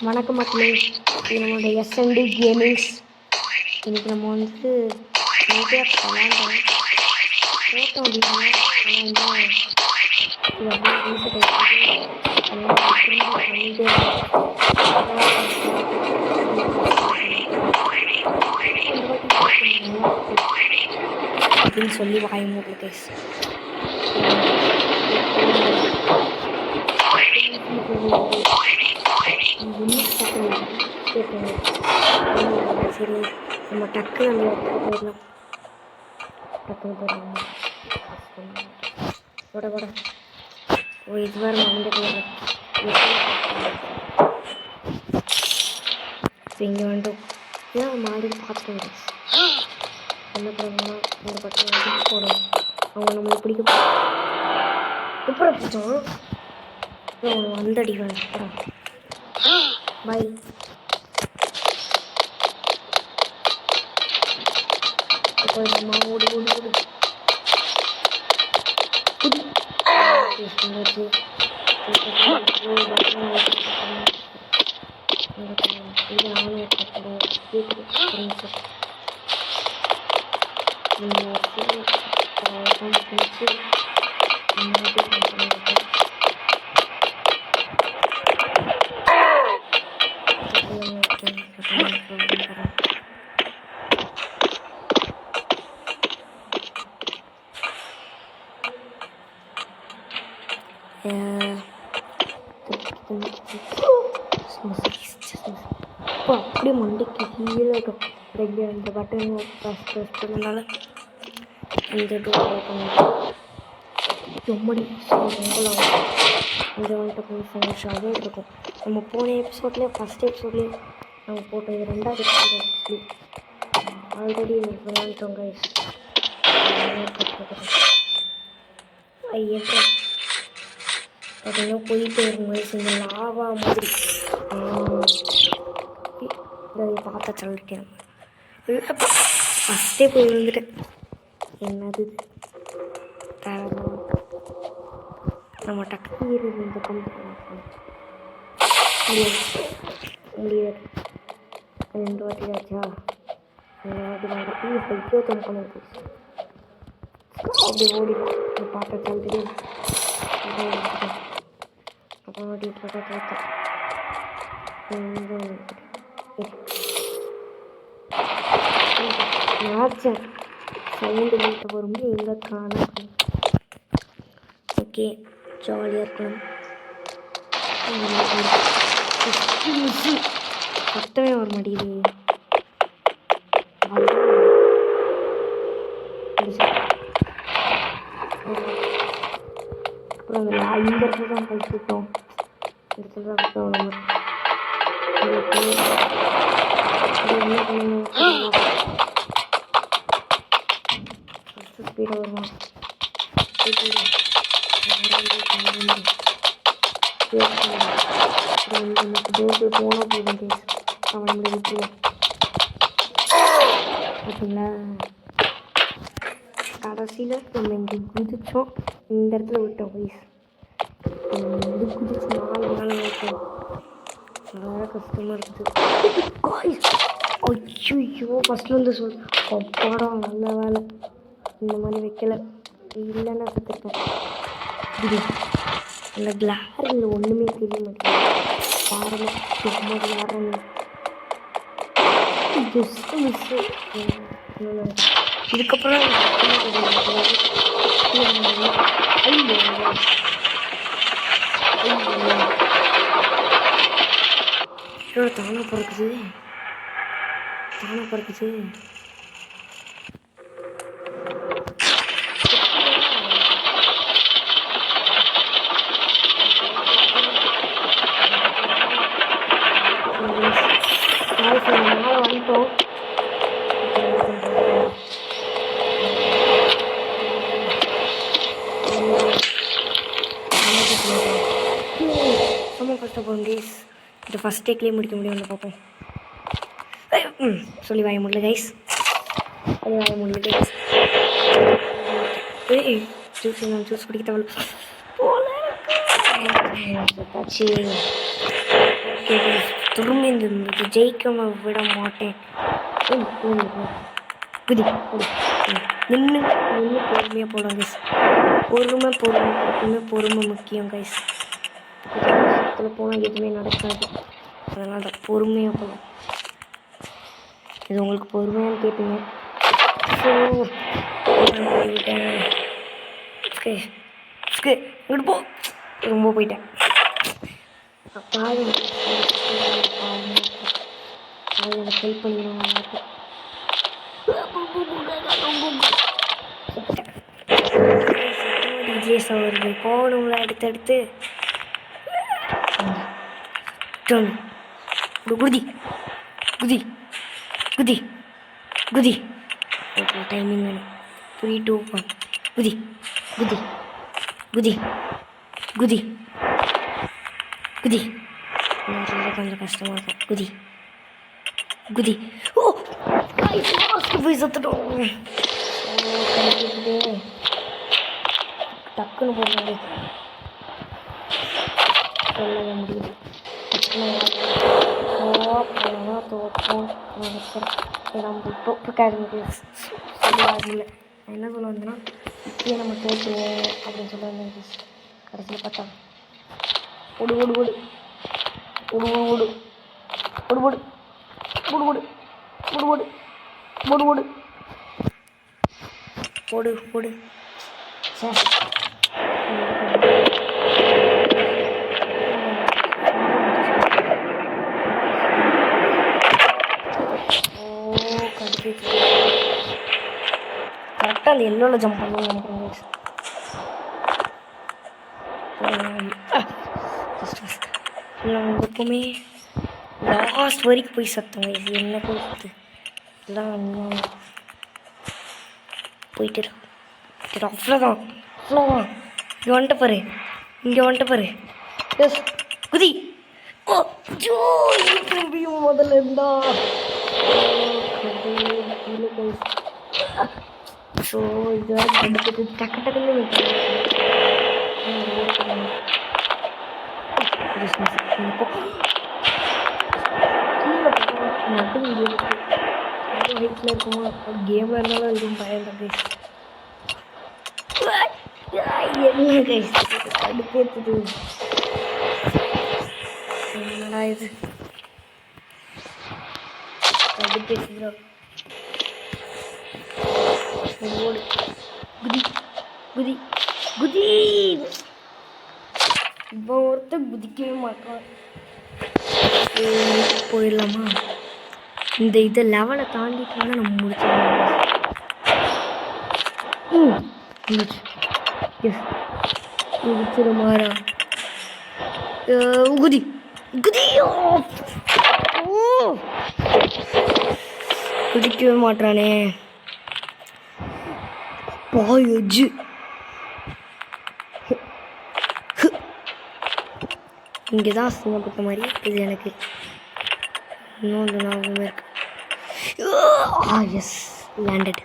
வணக்கம் மக்களே, இது நம்மளுடைய SND கேமிங்ஸ். இன்றைக்கி நம்ம வந்து நைட்டே விளாண்டோம் போட்டோம் வீடியோ. ஆனால் இது அப்படியே ரீசெட் அப்படின்னு சொல்லி வாய் மூடல கைஸ். சரி, நம்ம டக்கு அந்த இடத்துக்கு போயிடலாம். டக்குன்னு போயிடலாம். போட போட ஓ இது வேறு மறந்துட்டு இங்கே வந்துட்டோம். ஏன் மாடி பார்த்துட்டு என்ன பண்ணணும்னா இந்த பட்டம் போடணும். அவங்க நம்மளை பிடிக்க எப்படி பிடிச்சோம் அந்த அடி வேணும். பை அம்மா ஓடி ஓடி ஓடி அப்படியே மண்டைக்கு கீழே இருக்கும். இந்த பட்டன் ப்ரெஸ் பண்ணனால இந்த டோர் ரொம்படி ரொம்பலாம் இதை வந்துட்டு கொஞ்சம் சந்தோஷமாகவே இருக்கும். நம்ம போன எபிசோட்லேயே ஃபஸ்ட் எபிசோட்லேயே நம்ம போட்டோம். இது 2வது எபிசோட் ஆல்ரெடி விளாண்டோம் கைஸ். ஐயப்போ பார்த்தீங்கன்னா போயிட்டு இருக்கும் கைஸ். இந்த லாவா மாதிரி இதை பார்த்தா சொல்லிட்டேன். ஃபஸ்ட்டே போய் விழுந்துட்டேன். என்னது நம்ம டக்கு இந்த கம்பெனி முடியாது. 2 வாட்டி ஆச்சா? 2 வாட்டி வாங்கிட்டு சைக்கிளோ தனக்கணும் போச்சு. அப்படி ஓடி பார்த்தா சொல்லிட்டு அப்புறம் வாட்டி பார்த்தா பார்த்தேன் மேட்சேன் சவுண்டு வீட்டை வரும்போது எங்கே காணும். ஓகே, ஜாலியாக இருக்கணும். சத்தமே வர மாட்டேங்குது. அப்புறம் இந்த இடத்துல தான் கழிச்சுட்டோம். இந்த இடத்துல தான் நம்ம ஸ்பீடாக வருவான். போட்டு போனால் போதும் அவன் விட்டுருவான். பார்த்தீங்களா, கடைசியில் நம்ம இங்கே குதிச்சோம். இந்த இடத்துல விட்டோம் வயசு இது குதிச்சு 4 நாள் விட்டோம். நல்லா கஷ்டமாக இருக்குது. ஐயோ ஃபஸ்ட்டில் வந்து படம் நல்ல வேலை இந்த மாதிரி வைக்கலை. இல்லைன்னா கற்றுருப்பேன். அந்த கிளாரில் ஒன்றுமே தெரிய மாட்டேங்குது. பாருங்கள் சும்மா விளாட்றேன். Just miss. இதுக்கப்புறம் தானா பிறக்குது. வந்துட்டோம். ரொம்ப கஷ்டப்படும் கைஸ். இது ஃபஸ்ட் டேக்லேயே முடிக்க முடியும். பார்ப்போம். சொல்லி வாய முடியல கைஸ். அது வாய முடியல கைஸ். ஜூஸ் குடிக்க தேவை போல. ஓகே திரும்பி இந்த ஜெயிக்க விட மாட்டேன். குதி குதி நின்று நின்று பொறுமையாக போடும் கைஸ். பொறுமை எப்பவுமே பொறுமை முக்கியம் கைஸ். பக்கத்தில் போனால் எதுவுமே நடக்காது. அதனால் தான் பொறுமையாக போகணும். இது உங்களுக்கு பொறுமையானு கேட்பீங்க. ஸோ போயிட்டேன். இங்கிட்டு போ. ரொம்ப போயிட்டேன். எனக்கு ஹெல்ப் பண்ணிடுவாங்க. டிஜேஸ் அவர்கள் போகணுங்களா அடுத்தடுத்து குதி குதி குதி குதி. ஓகே டைமிங் வேணும். 3 2 1 குதி குதி குதி குதி குதி. கொஞ்சம் கஷ்டமாக இருக்கும். குதி குதி. ஓ போய் சத்துட்டோம். டக்குன்னு போடுறது சொல்லவே முடியுது. தோற்றோம் சொல்லுவாங்கல்ல. நான் என்ன சொல்ல வந்தேன்னா இப்பயே நம்ம தோற்றுவோம் அப்படின்னு சொல்ல வந்தேன். கடைசியில் பார்த்தா ஓடு ஓடு ஓடு ஓடு ஓடு ஓடு ஓடு ஓடு ஓடு ஓடு ஓடு ஓடு ஓடு ஓடு ஓடு. சார் கரெக்டாக அந்த எல்லோவில் ஜம்ப் பண்ணணும்னு நினைக்கிறேன். எப்பவுமே லாஸ்ட் வரைக்கும் போய் சத்தம் வயசு என்ன போகுது எல்லாம் போயிட்டு அவ்வளோதான் அவ்வளோதான். இங்கே வந்துட்டு பாரு எஸ் குதி. ஓ ஜோ திரும்பியும் முதல்ல இருந்தா. ஸோ இது வரைக்கும் டக்கு டக்குன்னு நட்டு ஹைட்டில் இருக்குமா கேமாக இருந்தாலும் எதுவும் பயம் கைஸ். என்ன கைஸ் அடுப்பேற்றுது என்னடா இது அடுப்பேற்றுதா. ஓடு குதி குதி குதி. இப்போ ஒருத்தர் குதிக்கவே மாட்டான். போயிடலாமா? இந்த இதை லெவலை தாண்டிட்டு நம்ம முடிச்சிடலாம். முடிச்சிருமாரா குதி குதியோ. குதிக்கவே மாட்டானே பாயஜு. இங்கே தான் அசிங்கப்பட்ட மாதிரி இது எனக்கு இன்னொன்று ஞாபகமே இருக்கு. Yes landed.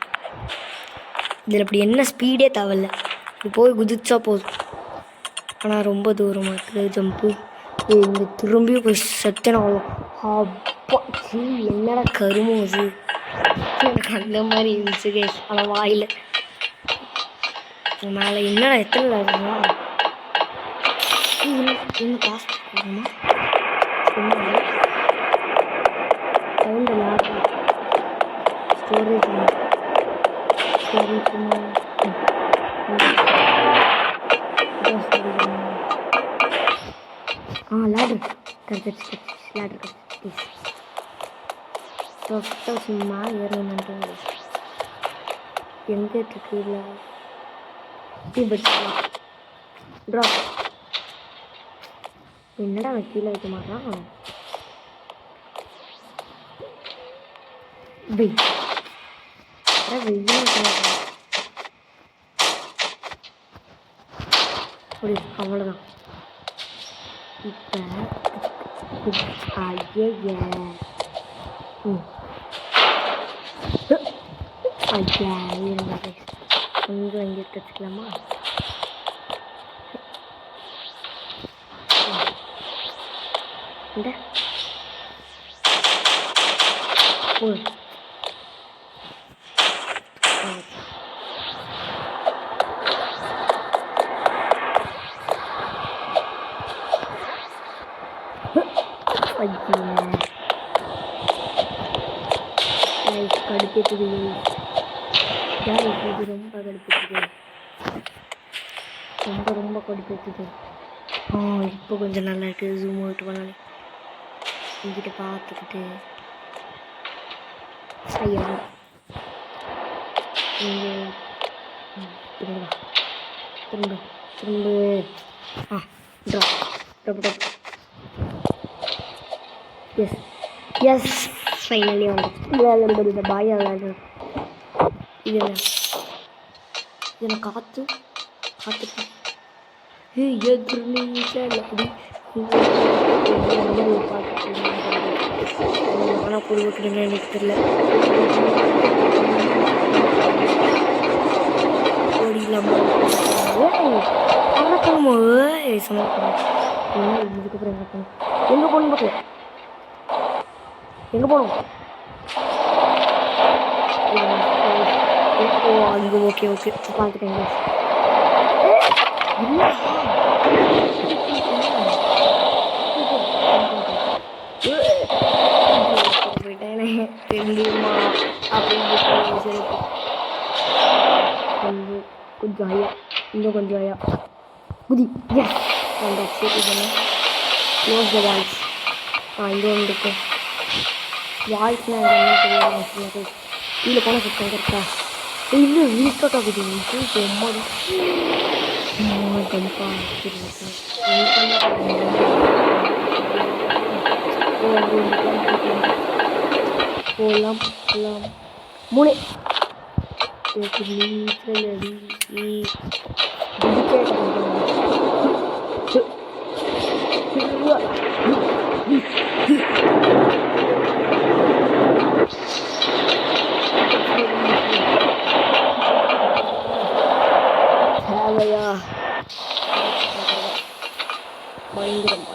இதில் அப்படி என்ன ஸ்பீடே தேவையில்ல, இது போய் குதிச்சா போதும். ஆனால் ரொம்ப தூரமாக இருக்குது ஜம்ப்பு. இங்கே திரும்பியும் போய் செத்தன ஆகும். அப்பா என்னடா கருமம் அது. எனக்கு அந்த மாதிரி இருந்துச்சு கேஸ். ஆனால் வாயில் மேலே என்னடா எத்தனை இருக்குமா என்ன காசு போகணுமா சவுண்ட் லேப் ஸ்டோரேஜ் லேடர் கிடச்சிருச்சு. லேடர் கிடச்சிருச்சு. சும்மா ஏறணும்னு எங்கே இருக்கு இல்லை ட்ராப். என்னடா அவன் கீழே வைக்க மாட்டான். அவ்வளோதான். இப்போ ஐய ஐயா இருங்க கொஞ்சம் இங்கே கற்றுக்கலாமா? இந்த போடு. கடுப்பேற்றுது ரொம்ப கடுப்பேற்றுது, ரொம்ப கடுப்பேற்றுது. இப்போ கொஞ்சம் நல்லா இருக்குது. ஜூம் அவுட் பண்ணாலே இங்கிட்ட பார்த்துக்கிட்டு ஐயா இங்கே திரும்ப எஸ் எஸ் ஃபைனலி வந்துடுச்சு. இந்த பாயா விளையாடு. இது என்ன காற்று எதிர்நீச்சல் அப்படி ஆனால் பொருளுக்குன்னு எனக்கு தெரியல. ஓடி இல்லாமல் வணக்கமா சமைக்கணும். இதுக்கப்புறம் என்ன பண்ணணும்? எங்கே போகணும் பார்க்கல. எங்கே போகணும்? அங்கே ஓகே பார்த்துட்டேங்க. தெரியுமா அப்படின்னு கொஞ்சம் ஐயா, இன்னும் கொஞ்சம் ஐயா குதி. எஸ் வந்தாச்சு. Close the voice. இங்கே ஒன்று இருக்கு. வாய்ஸ்னால் என்னன்னு தெரியாது. கீழே போனால் சுத்தம் கரெக்டா இது வீக்காக குதிங்க. கண்டிப்பாக போகலாம் 3 நீச்சலடி தேவையா? பயங்கரம்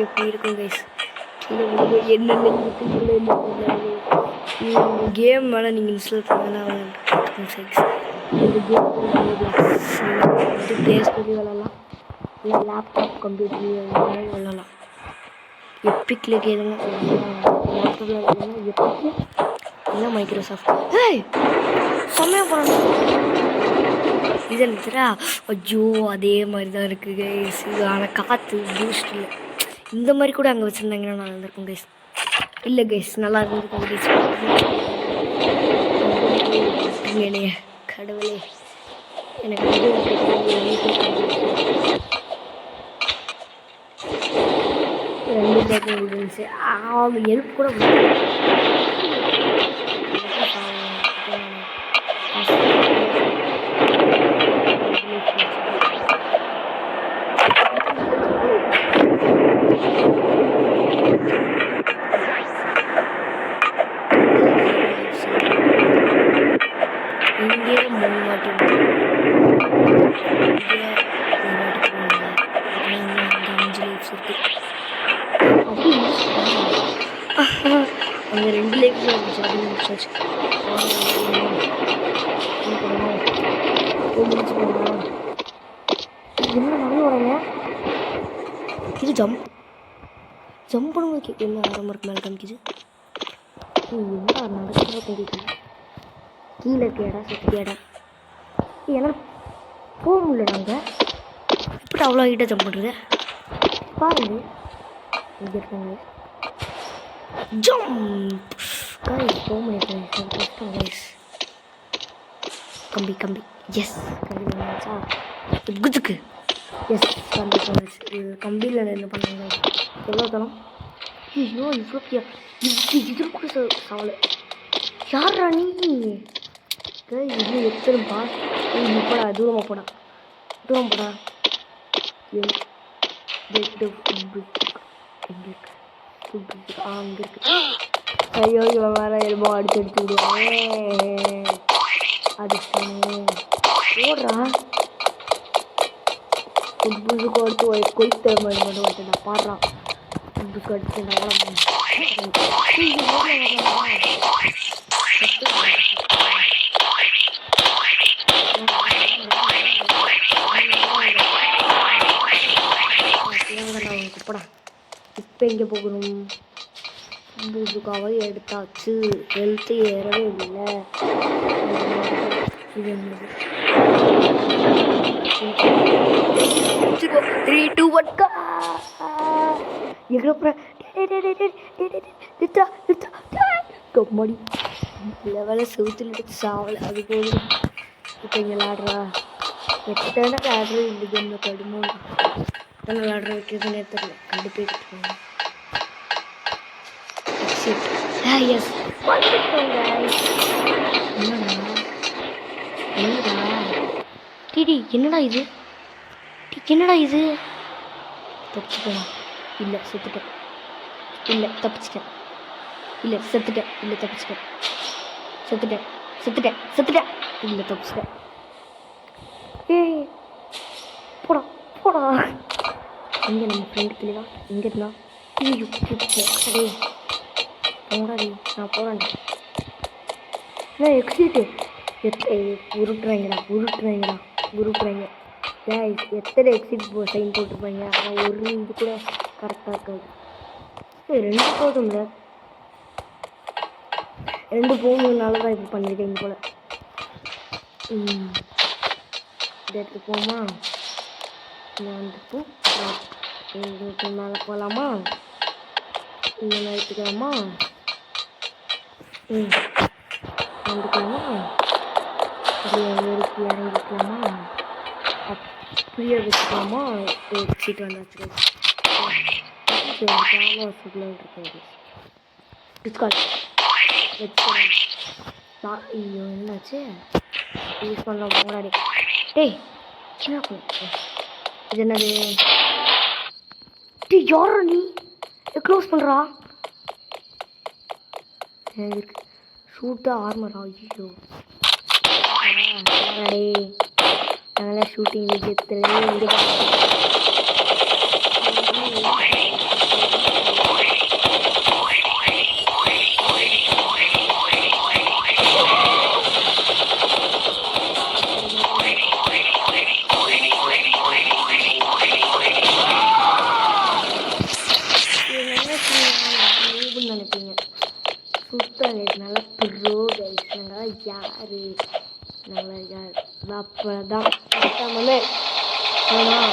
எப்படி இருக்கும் கைஸ். என்னென்ன கேம் மேலே நீங்கள் இன்ஸ்டால் பண்ணலாம். இந்த கேம் ப்ளே ஸ்டோரில் விளாட்லாம், இல்லை லேப்டாப் கம்ப்யூட்டர்லேயும் விளாட்லாம். எப்பிக்கில் கேளுங்க. லேப்டாப்பில் விளாட்லாம் எப்பிக்கு இல்லை மைக்ரோசாஃப்ட். செம்மையாக பண்ணணும். இது நினச்சா ஐயோ அதே மாதிரி தான் இருக்குது கைஸ். இது ஆனால் காற்று பூஸ்ட் இல்லை. இந்த மாதிரி கூட அங்கே வச்சுருந்தாங்கன்னா நல்லா இருந்திருக்கும் கைஸ். இல்லை கைஸ் நல்லா இருந்திருக்கும் கைஸ். என்னைய கடவுளே எனக்கு ஹெல்ப் கூட இங்கே 3 வாட்டி 5 லைஃப்ஸ் இருக்கு. அங்கே 2 லைஃப்ஸ் இருந்துச்சு. அது முடிச்சாச்சு. என்ன நடந்து வரீங்க? இது ஜம்ப் பண்ணும்போது என்ன ஆரம்பம் இருக்கு மேலே காமிக்குது. என்ன நடக்கிற தெரியுது. கீழே இருக்க இடம் சுற்றி இடம் என்னால் போக முடியல. நாங்கள் எப்படி அவ்வளோ கிட்ட ஜம்ப் பண்ணுறது பாருங்க. இங்கே இருக்காங்க ஜம்ப் கைஸ். போக முடியாது கஷ்டம் கைஸ். கம்பி எஸ் கம்பிச்சா குதுக்கு எஸ் கம்பி சொன்னாச்சு. இது கம்பியில் என்ன பண்ணுங்க எவ்வளோ தரம். ஐயோ இவ்வளோ இது கூட சவால். யாரா நீ? இது எத்தனைப்பா? இது போடா, தூரமாக போடா, தூரம் போடா. அங்கே இருக்கு. ஐயோ இவன் வேற எலும்போ அடிச்சு விடுவான். அடிச்சானே ஓடுறா. புதுசுக்கு அடுத்து ஒரு கொய்த்த மாதிரி மட்டும் வந்துட்டு நான் பாடுறான். புதுசுக்கு அடிச்சு நான் கூப்பிடா. இப்போ எங்கே போகணும்? புதுசுக்காக எடுத்தாச்சு. ஹெல்த்து ஏறவே இல்லை. இது என்னது? 3, 2, 1 கம்மடி லெவலில் செவுத்துல சாவலை. அது போதும். இப்போ இங்கே விளாடுறா. எத்தனை விளாடுறது இந்த கேமில் கடுமோ எத்தனை விளாடுற வைக்கிறதுனே தெரியல. கண்டுபிடிச்சிருக்காங்க. எஸ் என்னடா இது? என்னடா இது? தப்பிச்சுக்கலாம். இல்லை செத்துட்டேன். இல்லை தப்பிச்சிட்டேன். இல்லை செத்துட்டேன். இல்லை தப்பிச்சிட்டேன். செத்துட்டேன் செத்துட்டேன் செத்துட்டேன். இல்லை தப்பிச்சிட்டேன். ஏய் போடா போடா. இங்கே நம்ம ஃப்ரெண்டு கிளிவா எங்கே இருந்தா? ஐயோ அடே போடாடி. நான் போகிறேன்டா. நான் எக்ஸிட்டு உருட்டுறாங்கடா உருட்டுறாங்கடா உருட்டுறாங்க. ஏன் எத்தனை எக்ஸிட் சைன் போட்டுருப்பாங்க. ஆனால் ஒரு இது கூட கரெக்டாக இருக்காது. 2 போதும்ல. 2 போகணுனால தான் இப்படி பண்ணியிருக்கேன் போல். இதை எடுத்து போமா? இங்கே வந்துட்டு இதுக்கு மேலே போகலாமா? இங்கே எடுத்துக்கலாமா? வந்துக்கலாமா? அப்படியே ஏறிக்கு இறங்கிக்கலாமா? அப்படியே வச்சுக்கலாமா? வச்சுட்டு வந்தாச்சு. ஐயோ என்னாச்சு? யூஸ் பண்ணலாம் போடாடி. டேய் என்ன இது என்னது? டே யாரா நீ? க்ளோஸ் பண்ணுறா. இருக்கு ஷூட்டா ஆர்மரா? ஐயோ டே நாங்களாம் ஷூட்டிங் விஜயத்தில் இங்கே நினைப்பீங்க. சுத்தம் நல்லா ப்ரோ கைஸ். நாங்கள் யார்? நாங்கள் யார்? அப்போ தான் மட்டமே ஆனால்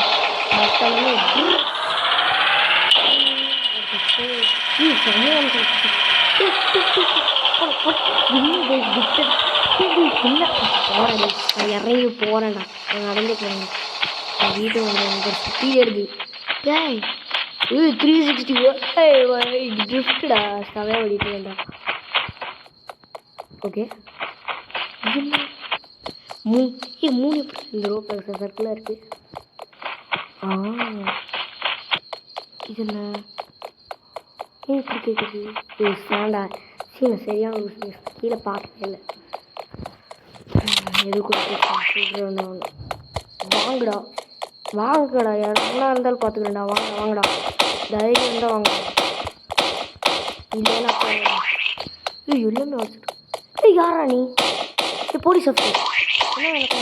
மட்டமே போகிறேன். நான் இறங்கி போகிறேன்டா. நான் நடந்து போகிறேன். என் வீட்டு வந்து சுற்றி எடுது. ஏய் 360 ட்ரிஃப்டா சவே ஓடிட்டு வேண்டா. ஓகே மூணு இந்த ரோப் சர்க்கிளாக இருக்குது. இது என்ன இப்படி கேட்குது? வேண்டா சீன சரியான கீழே பார்க்கவே இல்லை. எது கொடுத்து வாங்கடா வாங்கடா. யாருன்னா இருந்தாலும் பார்த்துக்கிறேன்டா. வாங்கடா தைரியம் இருந்தால் வாங்க. இல்லைன்னா எல்லாமே வச்சுட்டு யாரா நீ? போலீஸ் ஆஃபீஸர் என்ன எனக்கு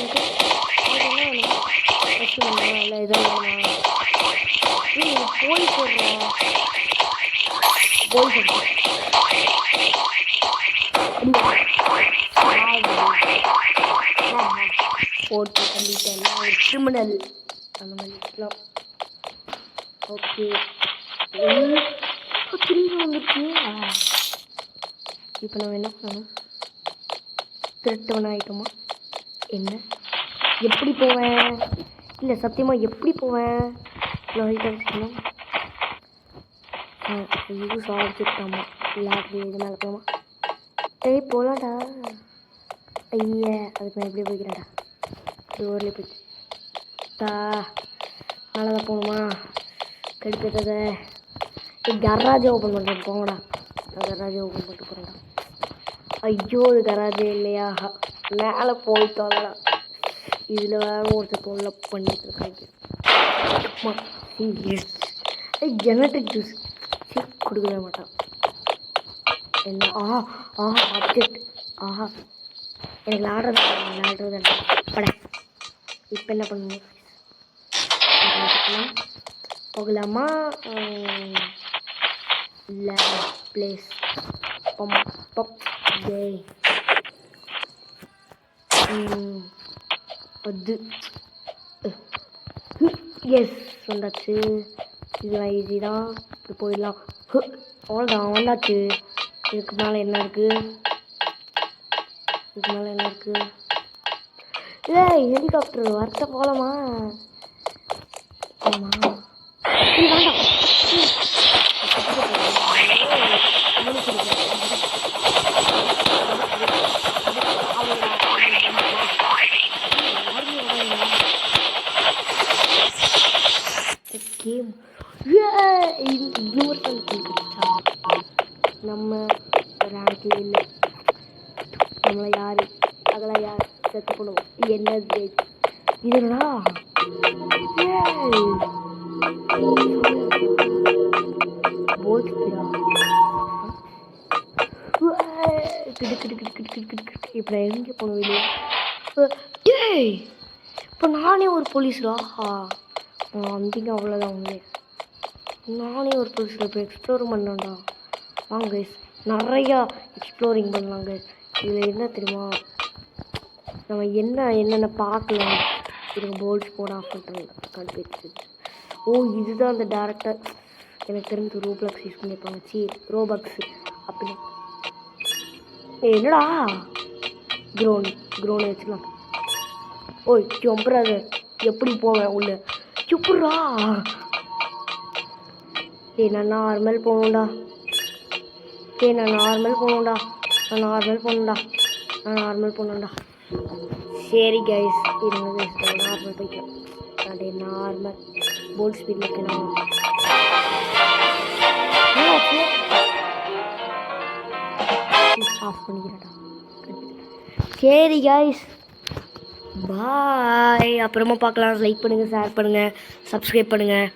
எனக்கு என்ன வேணும்? இல்லை இதெல்லாம் போலீஸ் போட்டு கண்டிப்பாக ஒரு கிரிமினல் அந்த மாதிரி இருக்கலாம். ஓகே திரும்பி வந்துச்சு. இப்போ நம்ம என்ன பண்ணணும்? திருட்டவன் ஆகிட்டோமா? என்ன எப்படி போவேன்? இல்லை சத்தியமாக எப்படி போவேன்? இருக்கணும். இது சாதிச்சுட்டாமா. விளையாட்டு இது மேலே போமா? போகலாம்டா. ஐயா அதுக்கு நான் எப்படி போய்க்கிறேன்டா டோர்லேயே போய் தா மேலே தான் போகணுமா கெடுக்கிறத கராஜை ஓப்பன் பண்ணுறேன் போங்கடா நான் கராஜை ஓப்பன் பண்ணிட்டு போகிறேன்டா ஐயோ இது கராஜே இல்லையா மேலே போயிட்டோம்டா இதில் வேறு ஒருத்தர் தொல்லை பண்ணிட்டு இருக்காங்க ஜெனட்டிக் ஜூஸ் சரி கொடுக்கவே மாட்டான் என்ன ஆஹா ஆஹா ஆப்ஜெக்ட் ஆஹா எனக்கு விளாடுறது பட இப்போ என்ன பண்ணணும் போகலாமா இல்லை பிளேஸ் அது எஸ் வந்தாச்சு இதுதான் ஈஸி தான் இப்படி போயிடலாம் அவ்வளோதான் வந்தாச்சு இதுக்கு மேலே என்ன இருக்குது ஏய் ஹெலிகாப்டர் வரத்த போகலாமா ஆமாம் வேண்டாம் கேம் இன்னொரு கிடைச்சா நம்ம ரேங்க்ல இல்லை நம்மளை யார் அதெல்லாம் யார் செத்து பண்ணுவோம் என்ன இதுடா இப்போ எங்கே போனோம் ஏய் இப்போ நானே ஒரு போலீஸ்டா வந்தீங்க அவ்வளோதான் உங்களே நானே ஒரு போலீஸில் இப்போ எக்ஸ்ப்ளோர் பண்ணேன்டா வாங்க கைஸ் நிறையா எக்ஸ்ப்ளோரிங் பண்ணலாம் கைஸ் இதில் என்ன தெரியுமா நம்ம என்னென்ன பார்க்கலாம் இதுக்கு போல்ட்ஸ் போட ஆஃப் பண்ணுறாங்க கண்டுபிடிச்சு ஓ இதுதான் அந்த டேரக்டர் எனக்கு தெரிஞ்சு ரோப்ளக்ஸ் யூஸ் பண்ணியிருப்பாங்க ரோபக்ஸு அப்படின்னு என்னடா க்ரோன் வச்சுக்கலாம் ஓய் சொம்புறாது எப்படி போவேன் உள்ள சுப்புறா நான் நார்மல் போகணும்டா நான் நார்மல் போகணும்டா சரி கைஸ் இருங்க நார்மல் போய்க்கலாம் அதே நார்மல் போல்ட் ஸ்பீடில் இருக்கணும் ஆஃப் பண்ணிக்கிறேன்டா சரி கைஸ் பாய் அப்புறமா பார்க்கலாம் லைக் பண்ணுங்கள் ஷேர் பண்ணுங்கள் சப்ஸ்கிரைப் பண்ணுங்கள்